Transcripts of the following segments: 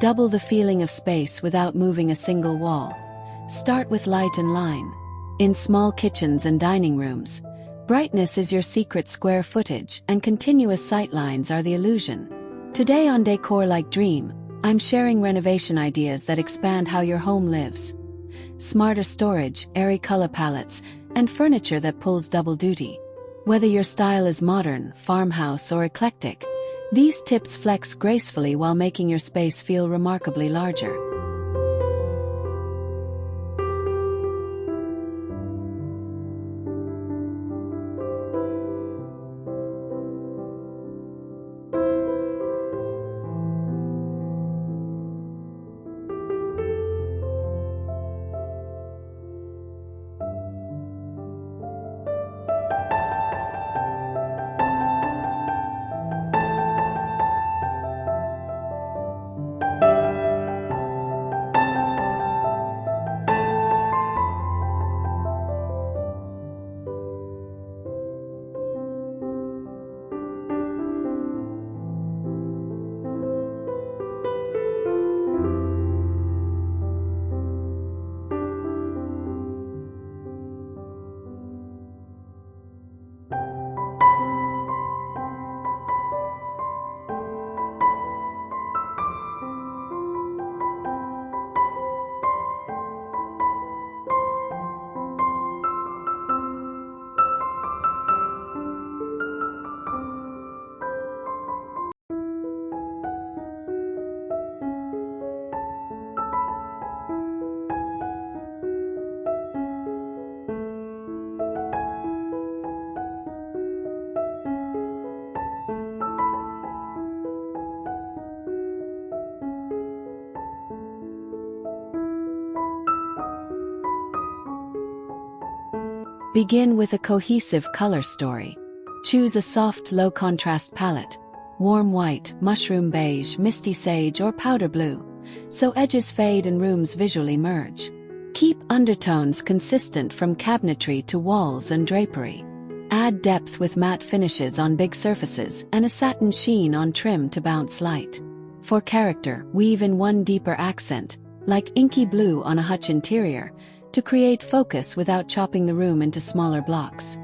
Double the feeling of space without moving a single wall. Start with light and line. In small kitchens and dining rooms, brightness is your secret square footage and continuous sightlines are the illusion. Today on Decor Like Dream, I'm sharing renovation ideas that expand how your home lives. Smarter storage, airy color palettes, and furniture that pulls double duty. Whether your style is modern, farmhouse, or eclectic, these tips flex gracefully while making your space feel remarkably larger. Begin with a cohesive color story. Choose a soft, low-contrast palette, warm white, mushroom beige, misty sage, or powder blue, so edges fade and rooms visually merge. Keep undertones consistent from cabinetry to walls and drapery. Add depth with matte finishes on big surfaces and a satin sheen on trim to bounce light. For character, weave in one deeper accent, like inky blue on a hutch interior, to create focus without chopping the room into smaller blocks.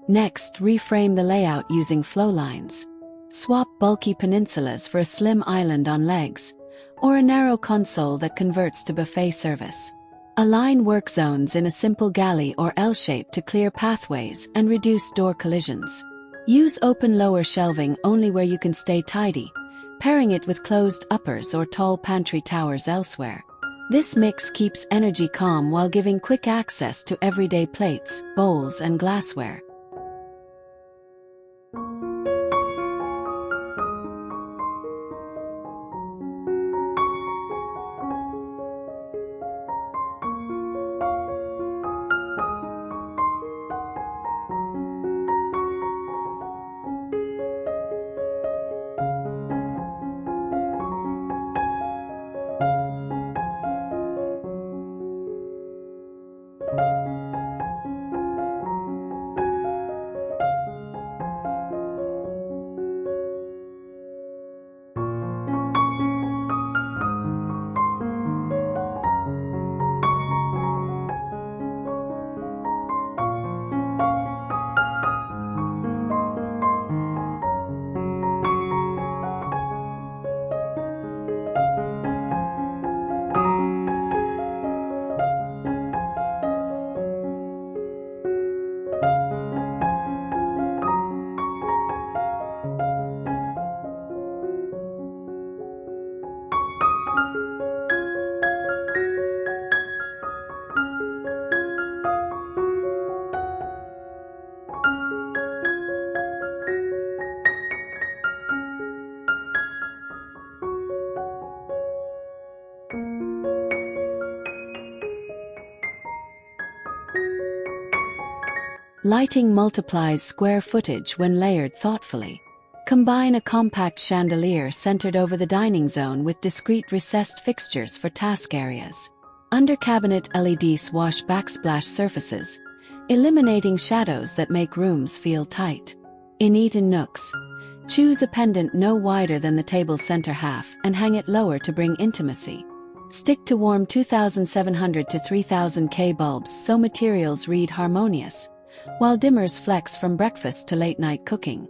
Next, reframe the layout using flow lines. Swap bulky peninsulas for a slim island on legs, or a narrow console that converts to buffet service. Align work zones in a simple galley or L shape to clear pathways and reduce door collisions. Use open lower shelving only where you can stay tidy, pairing it with closed uppers or tall pantry towers elsewhere. This mix keeps energy calm while giving quick access to everyday plates, bowls, and glassware. Lighting multiplies square footage when layered thoughtfully. Combine a compact chandelier centered over the dining zone with discrete recessed fixtures for task areas. Under-cabinet LEDs wash backsplash surfaces, eliminating shadows that make rooms feel tight. In eat-in nooks, choose a pendant no wider than the table's center half and hang it lower to bring intimacy. Stick to warm 2700 to 3000 K bulbs so materials read harmonious, while dimmers flex from breakfast to late-night cooking.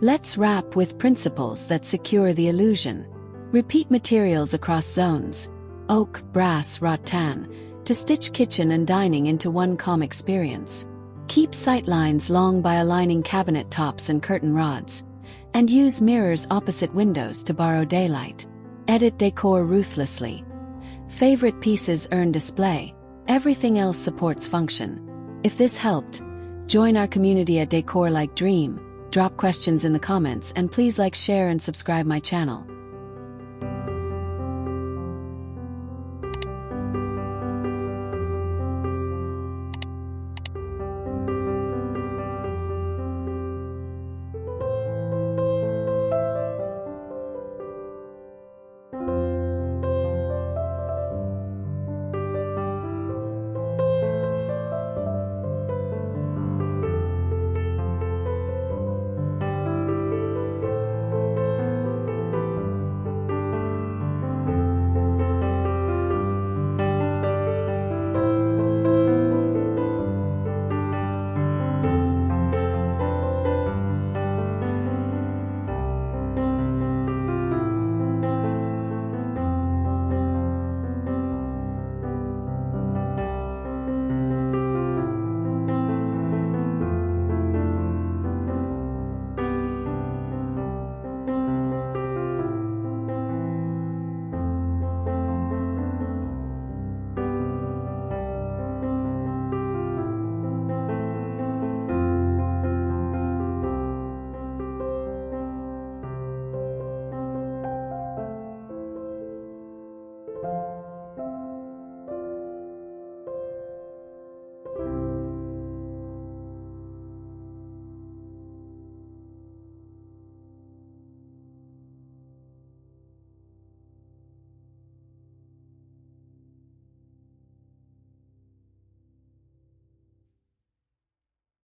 Let's wrap with principles that secure the illusion. Repeat materials across zones, oak, brass, rattan, to stitch kitchen and dining into one calm experience. Keep sightlines long by aligning cabinet tops and curtain rods, and use mirrors opposite windows to borrow daylight. Edit decor ruthlessly. Favorite pieces earn display, everything else supports function. If this helped, join our community at Decor Like Dream. Drop questions in the comments and please like, share and subscribe my channel.